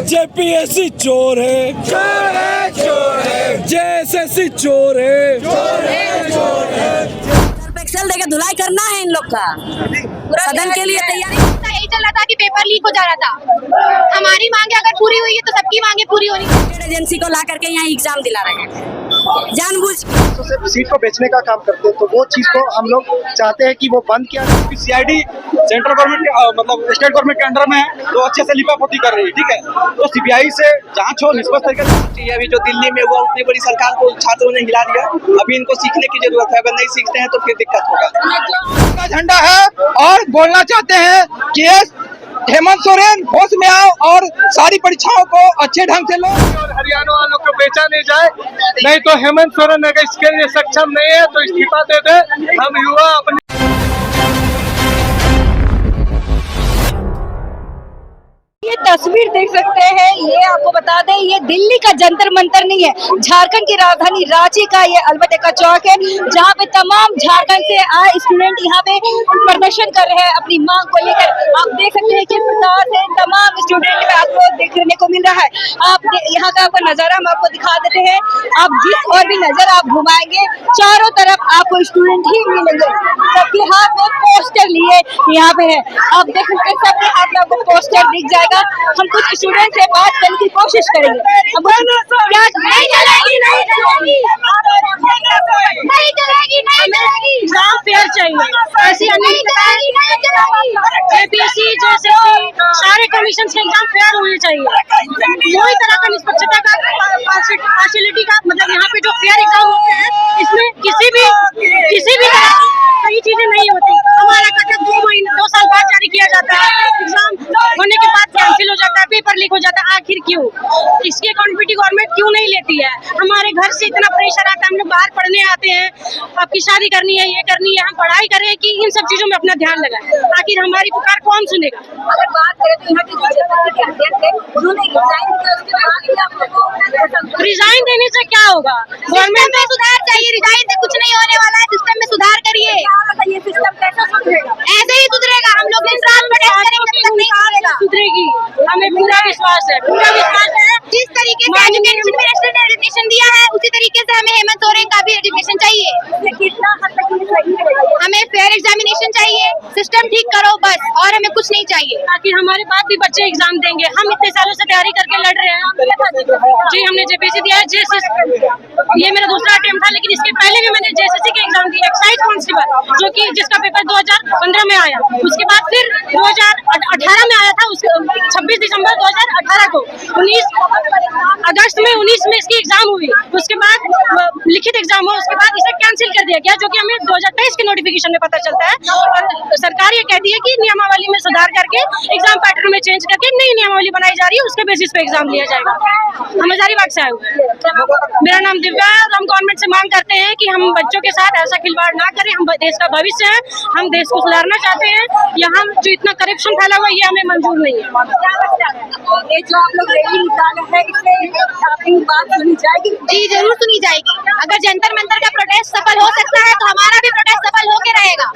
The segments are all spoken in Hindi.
जेपीएससी चोर है, चोर है, चोर है। जेएसएससी चोर है, चोर है, चोर है। एक्सेल देके धुलाई करना है इन लोग का। सदन के लिए तैयारी यही चल रहा था कि पेपर लीक हो जा रहा था। हमारी मांगे अगर पूरी हुई है तो सबकी मांगे पूरी होनी चाहिए। एजेंसी को ला करके यहाँ एग्जाम दिला रहे हैं जानबूझ तो सिर्फ सीट को बेचने का काम करते हैं, तो वो चीज को हम लोग चाहते हैं कि वो बंद किया जाए। सीआईडी सेंट्रल गवर्नमेंट मतलब स्टेट गवर्नमेंट के अंडर में है, तो अच्छे से लिपापोती कर रही है, ठीक है। तो सीबीआई से जांच हो, निष्पक्ष तरीके से। अभी जो दिल्ली में हुआ उतनी बड़ी सरकार को छात्रों ने हिला दिया, अभी इनको सीखने की जरूरत है। अगर नहीं सीखते हैं तो फिर दिक्कत होगा। का झंडा है और बोलना चाहते हैं कि हेमंत सोरेन होश में आओ और सारी परीक्षाओं को अच्छे ढंग से लो। और हरियाणा वालों को बेचा नहीं जाए, नहीं तो हेमंत सोरेन अगर इसके लिए सक्षम नहीं है तो इस्तीफा दे दे। हम युवा अपने ये तस्वीर देख सकते हैं, ये आपको बता दें ये दिल्ली का जंतर मंतर नहीं है, झारखंड की राजधानी रांची का ये अलबटे का चौक है, जहाँ पे तमाम झारखंड से आए स्टूडेंट यहाँ पे प्रदर्शन कर रहे हैं अपनी मांग को लेकर। आप देख सकते हैं किस प्रकार से तमाम स्टूडेंट में आपको देखने को मिल रहा है। आप यहाँ का आपका नजारा हम आपको दिखा देते हैं। आप जिस और भी नजर आप घुमाएंगे चारों तरफ आपको स्टूडेंट ही मिलेंगे, सबके हाथ में पोस्टर लिए यहाँ पे है। आप देख सकते हैं सबके हाथ में आपको पोस्टर दिख जाएगा। हम कुछ स्टूडेंट से बात करने की कोशिश करेंगे। एग्जाम फेयर चाहिए, ऐसी जेपीएससी जैसे सारे कमीशन के एग्जाम फेयर होने चाहिए। कोई तरह का निष्पक्षता का पार्शियलिटी का मतलब यहाँ पे जो फेयर एग्जाम होते हैं इसमें किसी भी तरह सही चीजें नहीं होती। हमारा कटअप 2 साल बाद जारी किया जाता है, एग्जाम होने के बाद कैंसिल हो जाता है, पेपर लीक हो जाता है। आखिर क्यों? इसकी अकाउंटेबिलिटी गवर्नमेंट क्यों नहीं लेती है? हमारे घर से इतना प्रेशर आता है, हम लोग बाहर पढ़ने आते हैं, आपकी शादी करनी है, ये करनी है, हम पढ़ाई करें कि इन सब चीजों में अपना ध्यान लगाए। आखिर हमारी पुकार कौन सुनेगा? अगर बात करें तो यहाँ रिजाइन देने से क्या होगा? गवर्नमेंट में सुधार चाहिए, रिजाइन से कुछ नहीं होने वाला है। सिस्टम में सुधार करिए। ये सिस्टम कैसे सुधरेगा? ऐसे ही सुधरेगा। हम लोग दिन रात प्रोटेस्ट करेंगे तब तक नहीं सुधरेगा। सुधरेगी, हमें पूरा विश्वास है, पूरा विश्वास है। जिस तरीके से एजुकेशन मिनिस्टर ने रेजिग्नेशन दिया है उसी तरीके से हमें हेमंत सोरेन का भी रेजिग्नेशन चाहिए। कितना हद तक ये सही रहेगा? हमें फेयर एग्जामिनेशन चाहिए, सिस्टम ठीक करो बस, और हमें कुछ नहीं चाहिए। ताकि हमारे बाद भी बच्चे एग्जाम देंगे। हम इतने सालों से तैयारी करके लड़ रहे हैं। जी हमने जेपीएससी दिया है, ये मेरा दूसरा अटेम्प्ट था, लेकिन इसके पहले भी मैंने जेएसएससी का एग्जाम दिया, एक्साइज कांस्टेबल, जो कि जिसका पेपर 2015 में आया। उसके बाद फिर 2018 में आया था, 26 दिसंबर 2018 को 19 अगस्त में 19 में इसकी एग्जाम हुई। उसके बाद लिखित एग्जाम हुआ, उसके बाद इसे कैंसिल कर दिया गया, जो कि हमें 2023 के नोटिफिकेशन में पता चलता है। और सरकार ये कहती है कि नियमावली में सुधार करके एग्जाम पैटर्न में चेंज करके नई नियमावली बनाई जा रही है, उसके बेसिस पे एग्जाम लिया जाएगा। हम हजारीबाग से आए हुए हैं। मेरा नाम दिव्या है। हम गवर्नमेंट से मांग करते हैं कि हम बच्चों के साथ ऐसा खिलवाड़ ना करें। हम देश का भविष्य है, हम देश को सुधारना चाहते हैं। यहाँ जो इतना करप्शन फैला हुआ है ये हमें मंजूर नहीं है। ये जो आप लोग रैली निकाले हैं, इससे आपकी बात सुनी जाएगी? जी जरूर सुनी जाएगी। अगर जंतर मंतर का प्रोटेस्ट सफल हो सकता है तो हमारा भी प्रोटेस्ट सफल होके रहेगा।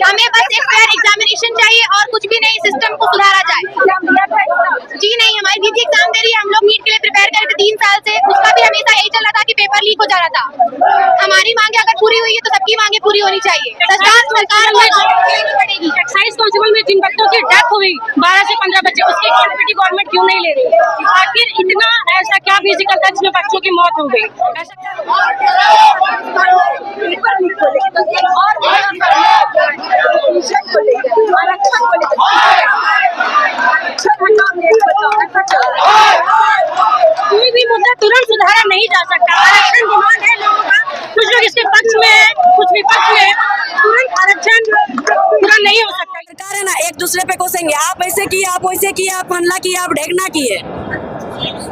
हमें बस एक फेयर एग्जामिनेशन चाहिए और कुछ भी नहीं, सिस्टम को सुधारा जाए। जी नहीं, हमारी दीदी एग्जाम दे रही है, हम लोग नीट के लिए प्रिपेयर कर रहे थे 3 साल से, उसका भी हमेशा यही चल रहा था कि पेपर लीक हो जा रहा था। हमारी मांगे अगर पूरी हुई है तो सबकी मांगे पूरी होनी चाहिए। सरकार पड़ेगी। एक्साइज कांस्टेबल में जिन बच्चों की डेथ हुई 12 से 15 बच्चे, उसकी अकाउंटेबिलिटी गवर्नमेंट क्यों नहीं ले रही? आखिर इतना ऐसा क्या फिजिकल था जिसमें बच्चों की मौत हो गई? कोई भी मुद्दा तुरंत सुधारा नहीं जा सकता। आरक्षण डिमांड है लोगों का, कुछ लोग इसके पक्ष में है, कुछ विपक्ष में है। तुरंत आरक्षण पूरा नहीं हो सकता। सरकार है ना, एक दूसरे पे कोसेंगे, आप ऐसे किए, आप वैसे किए, आप हमला किए, आप ढेकना किए,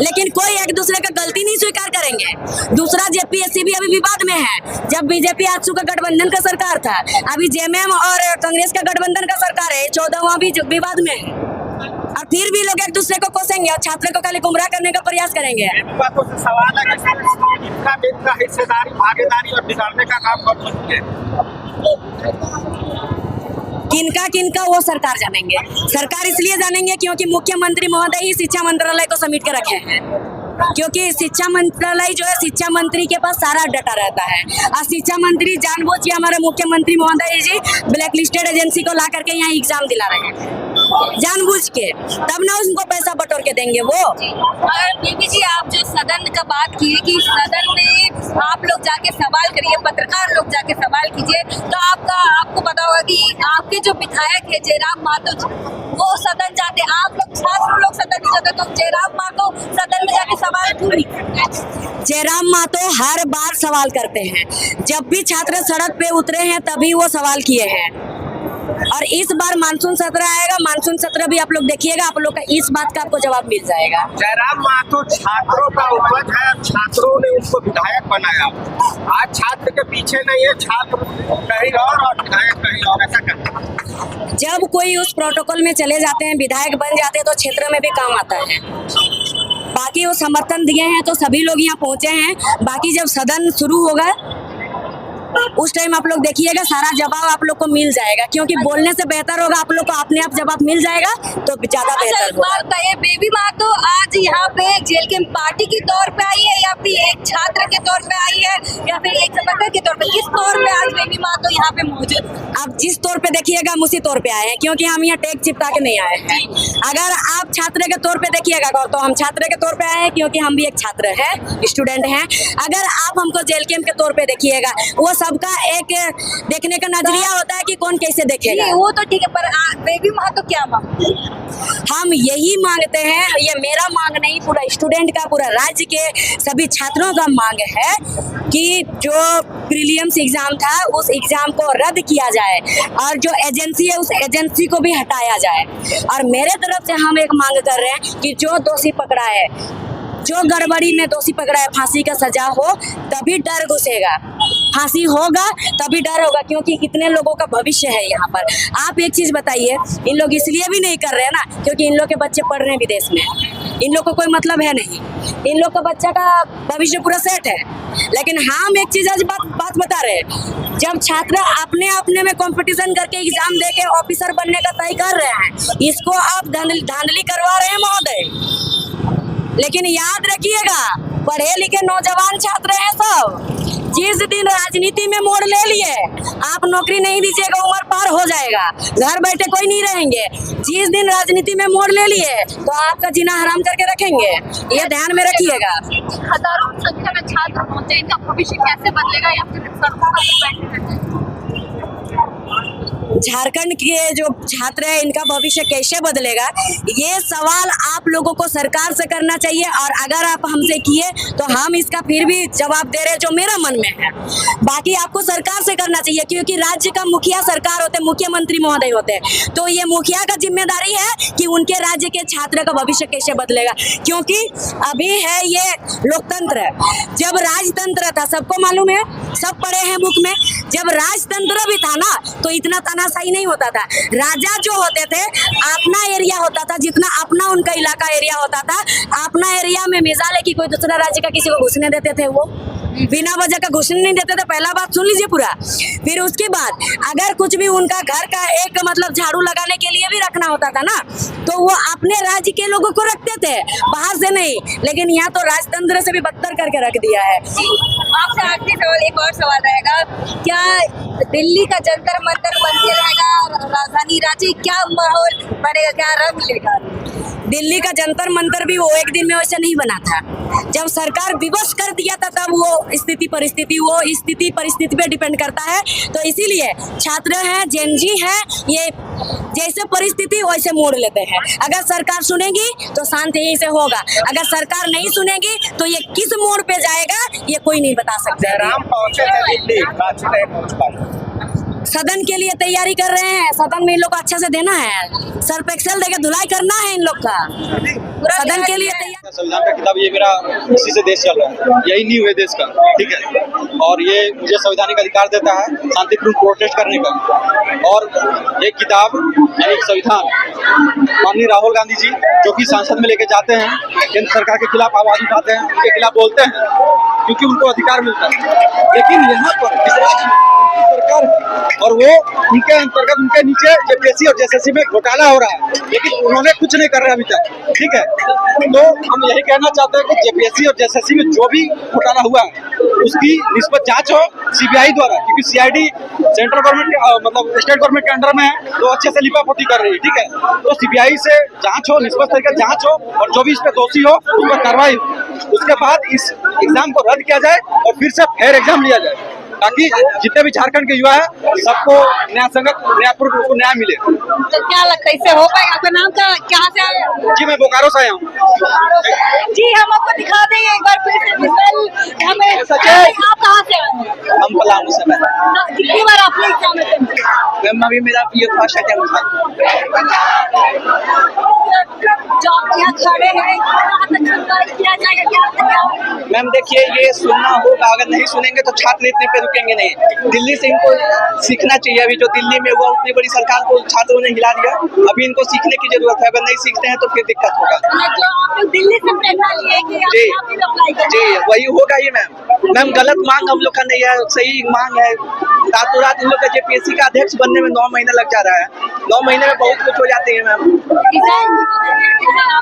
लेकिन कोई एक दूसरे का गलती नहीं स्वीकार करेंगे। दूसरा जेपीएससी भी अभी विवाद में है। जब बीजेपी आजसू का गठबंधन का सरकार था, अभी जेएमएम और कांग्रेस का गठबंधन का सरकार है, 14वां भी विवाद में है। और फिर भी लोग एक दूसरे को कोसेंगे और छात्रों को खाली गुमराह करने का प्रयास करेंगे। बातों से सवाल है कि हिस्सेदारी, भागीदारी और बिगाड़ने का काम कर सकते हैं। किनका वो सरकार जानेंगे। सरकार इसलिए जानेंगे क्योंकि मुख्यमंत्री महोदय ही शिक्षा मंत्रालय को समेट के रखे हैं, क्योंकि शिक्षा मंत्रालय जो है शिक्षा मंत्री के पास सारा डाटा रहता है। और शिक्षा मंत्री जानबूझ के हमारे मुख्यमंत्री महोदय जी ब्लैक लिस्टेड एजेंसी को ला करके यहाँ एग्जाम दिला रहे हैं जानबूझ के, तब ना उनको पैसा बटोर के देंगे वो। और बीबी जी, आप जो सदन का बात किए कि सदन में आप लोग जाके सवाल करिए, पत्रकार लोग जाके सवाल कीजिए, तो आपको पता होगा कि आपके जो विधायक है जयराम मातो, वो सदन जाते, आप लोग छात्र लोग सदन नहीं जाते, तो जयराम मातो सदन में जाके सवाल क्यों नहीं करते? जयराम मातो हर बार सवाल करते हैं, जब भी छात्र सड़क पे उतरे हैं तभी वो सवाल किए हैं। और इस बार मानसून सत्र आएगा, मानसून सत्र भी आप लोग देखिएगा, आप लोग का इस बात का आपको जवाब मिल जाएगा। जयराम मातो छात्रों का उपज है, छात्रों ने उनको विधायक बनाया। आज छात्र के पीछे नहीं है, छात्र कहीं और विधायक कहीं और, ऐसा करते हैं। जब कोई उस प्रोटोकॉल में चले जाते हैं, विधायक बन जाते हैं, तो क्षेत्र में भी काम आता है। बाकी वो समर्थन दिए हैं तो सभी लोग यहाँ पहुंचे हैं। बाकी जब सदन शुरू होगा उस टाइम आप लोग देखिएगा, सारा जवाब आप लोग को मिल जाएगा, क्योंकि बोलने से बेहतर होगा आप लोग को अपने आप जवाब मिल जाएगा तो ज्यादा बेहतर होगा। बताइए बेबी माँ तो आज यहाँ पे जेल के पार्टी के तौर पे आई है, या फिर एक छात्र के तौर पे आई है, या फिर एक समर्थक के तौर पे, किस तौर पे आज बेबी माँ तो यहाँ पे मौजूद? आप जिस तौर पे देखिएगा हम उसी तौर पे आए हैं, क्योंकि हम यहाँ टैग चिपका के नहीं आए हैं। अगर आप छात्र के तौर पे देखिएगा तो हम छात्र के तौर पे आए हैं, क्योंकि हम भी एक छात्र है, स्टूडेंट हैं। अगर आप हमको जेल कैंप के तौर पे देखिएगा, वो सबका एक देखने का नजरिया होता है कि कौन कैसे देखेगा। वो तो ठीक है, पर बेबी माँ तो क्या मांगते? हम यही मांगते हैं, ये मेरा मांग नहीं, पूरा स्टूडेंट का, पूरा राज्य के सभी छात्रों का मांग है कि जो प्रीलिम्स एग्जाम था उस एग्जाम को रद्द किया जाए और जो एजेंसी है उस एजेंसी को भी हटाया जाए। और मेरे तरफ से हम एक मांग कर रहे हैं कि जो दोषी पकड़ा है, जो गड़बड़ी में दोषी पकड़ा है, फांसी का सजा हो तभी डर घुसेगा, फांसी होगा तभी डर होगा, क्योंकि कितने लोगों का भविष्य है यहाँ पर। आप एक चीज बताइए, इन लोग इसलिए भी नहीं कर रहे हैं ना क्योंकि इन लोग के बच्चे पढ़ रहे हैं विदेश में, इन लोग को कोई मतलब है नहीं, इन लोग का बच्चा का भविष्य पूरा सेट है। लेकिन हम एक चीज आज बात बता रहे हैं, जब छात्र अपने में कंपटीशन करके एग्जाम दे के ऑफिसर बनने का तय कर रहे हैं, इसको आप धांधली करवा रहे हैं महोदय। लेकिन याद रखिएगा, पढ़े लिखे नौजवान छात्र हैं सब, जिस दिन राजनीति में मोड़ ले लिए आप नौकरी नहीं दीजिएगा, उम्र पार हो जाएगा, घर बैठे कोई नहीं रहेंगे। जिस दिन राजनीति में मोड़ ले लिए तो आपका जीना हराम करके रखेंगे, ये ध्यान में रखिएगा। हजारों संख्या में छात्र होते हैं, इनका भविष्य कैसे बदलेगा या फिर झारखंड के जो छात्र है इनका भविष्य कैसे बदलेगा, ये सवाल आप लोगों को सरकार से करना चाहिए। और अगर आप हमसे किए तो हम इसका फिर भी जवाब दे रहे हैं जो मेरा मन में है। बाकी आपको सरकार से करना चाहिए, क्योंकि राज्य का मुखिया सरकार होते हैं, मुख्यमंत्री महोदय होते हैं, तो ये मुखिया का जिम्मेदारी है कि उनके राज्य के छात्र का भविष्य कैसे बदलेगा। क्योंकि अभी है ये लोकतंत्र, जब राजतंत्र था सबको मालूम है, सब पढ़े हैं बुक में, जब राजतंत्र भी था ना तो इतना तानाशाही नहीं होता था। राजा जो होते थे अपना एरिया होता था, जितना अपना उनका इलाका एरिया होता था, अपना एरिया में मिसाल है कि कोई दूसरा राज्य का किसी को घुसने देते थे, वो बिना वजह का घुसने नहीं देते थे। पहला बात सुन लीजिए पूरा। फिर उसके बाद अगर कुछ भी उनका घर का एक मतलब झाड़ू लगाने के लिए भी रखना होता था ना, तो वो अपने राज्य के लोगों को रखते थे, बाहर से नहीं। लेकिन यहाँ तो राजतंत्र से भी बदतर करके रख दिया है। आपसे आखिरी सवाल, एक और सवाल रहेगा, क्या दिल्ली का जंतर मंतर बन के रहेगा राजधानी रांची, क्या माहौल बनेगा, क्या रंग लेगा? दिल्ली का जंतर मंतर भी वो एक दिन में वैसे नहीं बना था, जब सरकार विवश कर दिया था तब वो स्थिति परिस्थिति पे डिपेंड करता है। तो इसीलिए छात्र हैं, जेनजी है, ये जैसे परिस्थिति वैसे मोड़ लेते हैं। अगर सरकार सुनेगी तो शांति यहीं से होगा, अगर सरकार नहीं सुनेगी तो ये किस मोड़ पे जाएगा ये कोई नहीं बता सकते। सदन के लिए तैयारी कर रहे हैं, सदन में इन लोग को अच्छा से देना है, सर्फ एक्सेल देके धुलाई करना है इन लोग का, सदन के लिए तैयार। संविधान का किताब, ये मेरा इसी से देश चल रहा है, यही नींव है देश का, ठीक है। और ये मुझे संवैधानिक अधिकार देता है शांतिपूर्ण प्रोटेस्ट करने का। और ये किताब यानी संविधान माननीय राहुल गांधी जी जो कि संसद में लेके जाते हैं, केंद्र सरकार के खिलाफ आवाज उठाते हैं, उनके खिलाफ बोलते हैं क्योंकि उनको अधिकार मिलता है। लेकिन यहाँ पर इस राज्य में सरकार है और वो उनके अंतर्गत उनके नीचे जेपीएससी और जेएसएससी में घोटाला हो रहा है, लेकिन उन्होंने कुछ नहीं कर रहे अभी तक। ठीक है, तो हम यही कहना चाहते हैं कि जेपीएससी और जेएसएससी में जो भी घोटाला हुआ है उसकी निष्पक्ष जांच हो सीबीआई द्वारा, क्योंकि सीआईडी सेंट्रल गवर्नमेंट मतलब स्टेट गवर्नमेंट के अंडर में है, तो अच्छे से लिपापोती कर रही है। ठीक है, तो सीबीआई से जांच हो, निष्पक्ष तरीके से जांच हो और जो भी इस पे दोषी हो उस पर कार्रवाई हो। उसके बाद इस एग्जाम को रद्द किया जाए और फिर से फेयर एग्जाम लिया जाए, ताकि जितने भी झारखंड के युवा है सबको न्याय संगत न्यायपूर्ण उसको न्याय मिले। तो क्या लगता है इससे हो पाएगा? आपका नाम क्या, कहाँ से आए हैं? जी मैं बोकारो से आया हूँ। जी हम आपको दिखा देंगे एक बार फिर से विजुअल हमें। आप कहाँ से आए हैं? हम पलामू से। कितनी बार आपने एग्जाम अटेम्प्ट किया? मैम अभी मेरा ये फर्स्ट अटेम्प्ट था। जो आप यहाँ खड़े हैं कहाँ तक सरकार किया जाएगा, क्या मैम देखिए ये सुनना होगा, अगर नहीं सुनेंगे तो छात्र इतने पे रुकेंगे नहीं। दिल्ली से इनको सीखना चाहिए, अभी जो दिल्ली में हुआ उतनी बड़ी सरकार को छात्रों ने हिला दिया, अभी इनको सीखने की जरूरत है। अगर नहीं सीखते हैं तो फिर दिक्कत होगा। जो आप लोग दिल्ली से प्रेरणा लिए कि जी आप भी अप्लाई करें? जी वही होगा ही मैम गलत मांग हम लोग का नहीं है, सही मांग है। रातों रात हम लोग का जेपीएससी का अध्यक्ष बनने में 9 महीने लग जा रहा है। 9 महीने में बहुत कुछ हो जाते हैं मैम।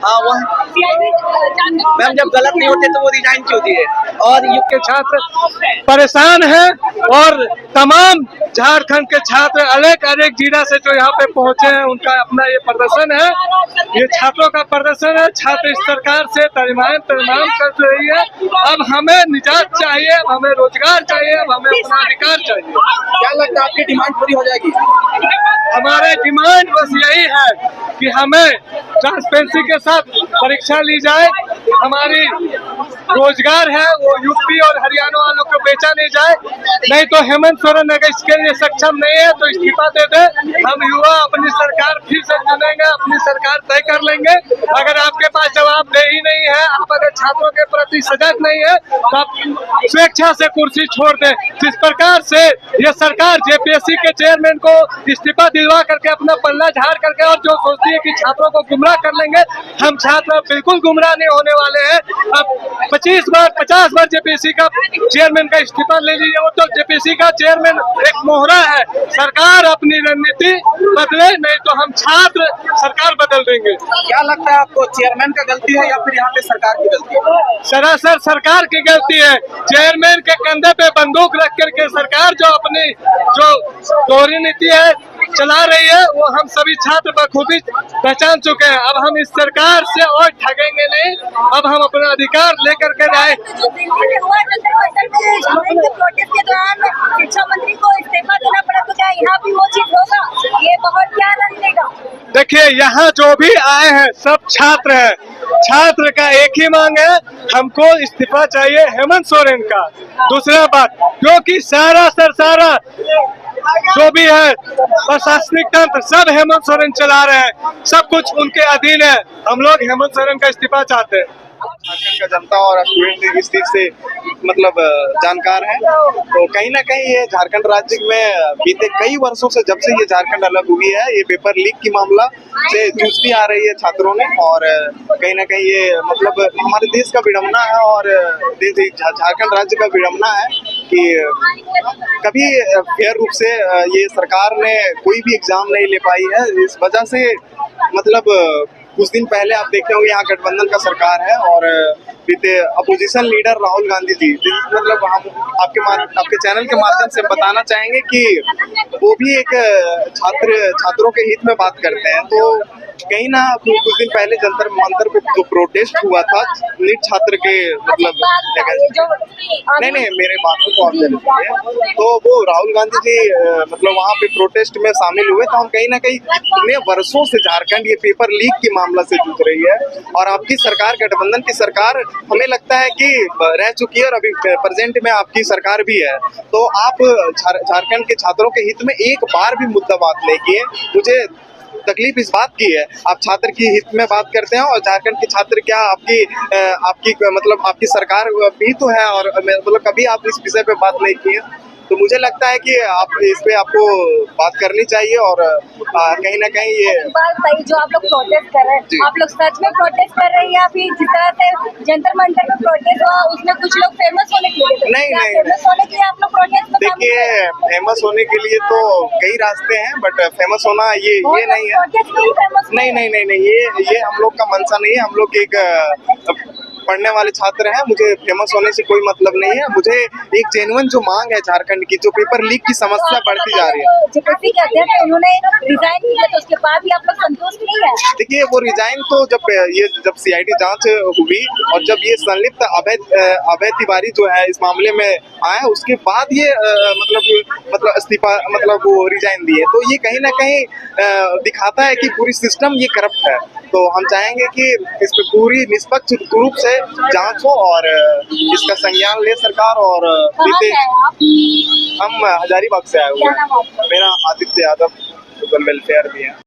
हाँ वह मैम जब गलत नहीं होते तो वो रिजाइन क्यों दिए? और युग के छात्र परेशान हैं और तमाम झारखंड के छात्र अनेक जिला से जो यहाँ पे पहुंचे हैं उनका अपना ये प्रदर्शन है, ये छात्रों का प्रदर्शन है। छात्र इस सरकार से तर्जमान कर रही है। अब हमें निजात चाहिए, अब हमें रोजगार चाहिए, अब हमें अपना अधिकार चाहिए। क्या लगता है आपकी डिमांड पूरी हो जाएगी? हमारे डिमांड बस यही है कि हमें ट्रांसपेरेंसी के साथ परीक्षा ली जाए, हमारी रोजगार है वो यूपी और हरियाणा वालों को बेचा नहीं जाए। नहीं तो हेमंत सोरेन अगर इसके लिए सक्षम नहीं है तो इस्तीफा दे दे। हम युवा अपनी सरकार फिर से चुनेंगे, अपनी सरकार तय कर लेंगे। अगर आपके पास जवाब दे ही नहीं है, आप अगर छात्रों के प्रति सजग नहीं है तो आप स्वेच्छा से कुर्सी छोड़ दें। जिस प्रकार से ये सरकार जेपीएससी के चेयरमैन को इस्तीफा दिलवा करके अपना पल्ला झाड़ करके और जो सोचती है कि छात्रों को गुमराह कर लेंगे, हम छात्र बिल्कुल गुमराह नहीं होने वाले हैं। अब 50 बार जेपीएससी का चेयरमैन का इस्तीफा ले लीजिए, वो तो जेपीएससी का चेयरमैन एक मोहरा है। सरकार अपनी रणनीति बदले, नहीं तो हम छात्र सरकार बदल देंगे। क्या लगता है आपको चेयरमैन का गलती है या फिर यहाँ पे सरकार की गलती है? सरासर सरकार की गलती है। चेयरमैन के कंधे पे बंदूक रख करके सरकार जो अपनी जो दोहरी नीति है चला रही है वो हम सभी छात्र बखूबी पहचान चुके हैं। अब हम इस सरकार से और ठगेंगे नहीं, अब हम अपना अधिकार लेकर के जाए। जो दिल्ली में हुआ प्रोटेस्ट के दौरान शिक्षा मंत्री को इस्तीफा देना पड़ा, तो क्या यहाँ भी वो चीज होगा? ये बहुत क्या आनंद देगा। देखिए यहाँ जो भी आए हैं सब छात्र हैं। छात्र का एक ही मांग है, हमको इस्तीफा चाहिए हेमंत सोरेन का। दूसरा बात, क्योंकि सारा जो भी है प्रशासनिक तंत्र सब हेमंत सोरेन चला रहे हैं, सब कुछ उनके अधीन है। हम लोग हेमंत सोरेन का इस्तीफा चाहते हैं। झारखंड का जनता और स्टूडेंट इस चीज से मतलब जानकार है, तो कहीं ना कहीं ये झारखंड राज्य में बीते कई वर्षों से जब से ये झारखंड अलग हुई है, ये पेपर लीक की मामला से जूझती आ रही है छात्रों ने। और कहीं ना कहीं ये मतलब हमारे देश का विडम्बना है और झारखंड राज्य का विडम्बना है कि कभी फेयर रूप से ये सरकार ने कोई भी एग्जाम नहीं ले पाई है। इस वजह से मतलब कुछ दिन पहले आप देखे होंगे यहाँ गठबंधन का सरकार है और बीते अपोजिशन लीडर राहुल गांधी जी मतलब हम आपके चैनल के माध्यम से बताना चाहेंगे कि वो भी एक छात्रों के हित में बात करते हैं। तो कहीं ना कुछ दिन पहले जंतर मंतर पे जो प्रोटेस्ट हुआ था नीट छात्र के मतलब नहीं मेरे बातों को आप तो वो राहुल गांधी जी मतलब वहाँ पे प्रोटेस्ट में शामिल हुए। तो हम कहीं ना कहीं इतने वर्षों से झारखंड ये पेपर लीक की मामला से जूझ रही है और आपकी सरकार गठबंधन की सरकार हमें लगता है कि रह चुकी है और अभी प्रेजेंट में आपकी सरकार भी है। तो आप झारखंड के छात्रों के हित में एक बार भी मुद्दा बात नहीं किए। मुझे तकलीफ इस बात की है, आप छात्र की हित में बात करते हैं और झारखंड के छात्र क्या आपकी मतलब आपकी सरकार भी तो है, और मतलब कभी आप इस विषय पे बात नहीं की है। तो मुझे लगता है कि आप इस पे आपको बात करनी चाहिए, और कहीं ना कहीं ये बात सही, जो आप लोग प्रोटेस्ट कर रहे जी। हैं, आप लोग सच में प्रोटेस्ट कर रहे हैं या फिर जिस तरह से जंतर मंतर में प्रोटेस्ट हुआ उसमें कुछ लोग फेमस होने के लिए नहीं। फेमस होने के लिए आप लोग प्रोटेस्ट में शामिल देखिए, हैं? फेमस होने के लिए तो कई रास्ते हैं, बट फेमस होना ये नहीं है। प्रोटेस्ट के लिए फेमस नहीं, ये हम लोग का मंशा नहीं है। हम लोग एक पढ़ने वाले छात्र हैं, मुझे फेमस होने से कोई मतलब नहीं है। मुझे एक जेन्युइन जो मांग है झारखंड की, जो पेपर लीक की समस्या बढ़ती जा रही है। जेपीएससी के अध्यक्ष उन्होंने रिजाइन किया, तो उसके बाद भी आप लोग संतुष्ट नहीं है? देखिए, वो रिजाइन तो जब सीआईडी जांच हुई और जब ये संलिप्त अभय तिवारी जो है इस मामले में आए, उसके बाद ये मतलब इस्तीफा मतलब वो रिजाइन दिए, तो ये कहीं ना कहीं दिखाता है कि पूरी सिस्टम ये करप्ट है। तो हम चाहेंगे कि इस पे पूरी निष्पक्ष रूप से जांच हो और इसका संज्ञान ले सरकार। और कहाँ से आए आप? हम हजारीबाग से आए हुए हैं। मेरा आदित्य यादव वेलफेयर भी है।